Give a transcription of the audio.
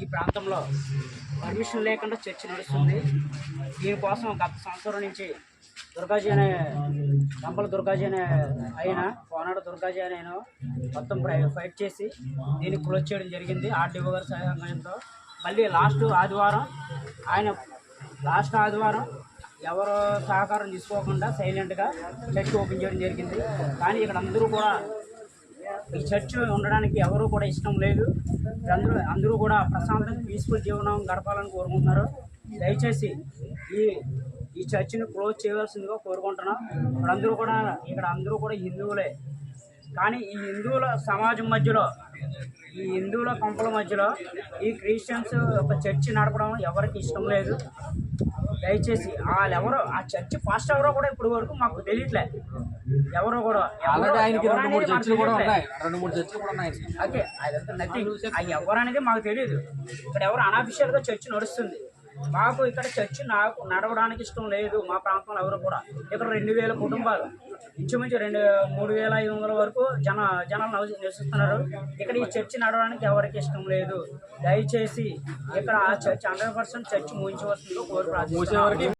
ఈ ప్రాంతంలో పర్మిషన్ లేకుండా చర్చ నడుస్తుంది. దీనికోసం గత సంవత్సరం నుంచి దుర్గాజీ అనే దంపల దుర్గాజీ అనే ఆయన కోనాడు దుర్గాజీ అనే ఆయన మొత్తం ఫైట్ చేసి దీన్ని క్లోజ్ చేయడం జరిగింది ఆర్డీఓ గారి సహాయంతో. మళ్ళీ లాస్ట్ ఆదివారం ఎవరు సహకారం తీసుకోకుండా సైలెంట్గా చర్చ్ ఓపెన్ చేయడం జరిగింది. కానీ ఇక్కడ ఈ చర్చ్ ఉండడానికి ఎవరు కూడా ఇష్టం లేదు. అందరూ కూడా ప్రశాంతంగా పీస్ఫుల్ జీవనం గడపాలని కోరుకుంటున్నారు. దయచేసి ఈ చర్చిని క్లోజ్ చేయవలసిందిగా కోరుకుంటున్నాం. ఇక్కడ అందరూ కూడా హిందువులే. కానీ ఈ హిందువుల సమాజం మధ్యలో, ఈ హిందువుల కొంపల మధ్యలో ఈ క్రిస్టియన్స్ ఒక చర్చి నడపడం ఎవరికి ఇష్టం లేదు. దయచేసి వాళ్ళెవరో ఆ చర్చి ఫాస్ట్ ఎవరో కూడా ఇప్పుడు వరకు మాకు తెలియట్లే. ఎవరో కూడా అదే అదంతా నథింగ్. అది ఎవరనేది మాకు తెలియదు. ఇక్కడ ఎవరు అనాఫిషియల్గా చర్చి నడుస్తుంది. మాకు ఇక్కడ చర్చి నడవడానికి ఇష్టం లేదు. మా ప్రాంతంలో ఎవరు కూడా ఇక్కడ 2000 కుటుంబాలు ఇంచుమించు 3500 వరకు జనాలు నివసిస్తున్నారు. ఇక్కడ ఈ చర్చి నడవడానికి ఎవరికి ఇష్టం లేదు. దయచేసి ఇక్కడ ఆ చర్చి 100% చర్చి మూయించవలసిందిగా కోరి ప్రార్థిస్తున్నాం.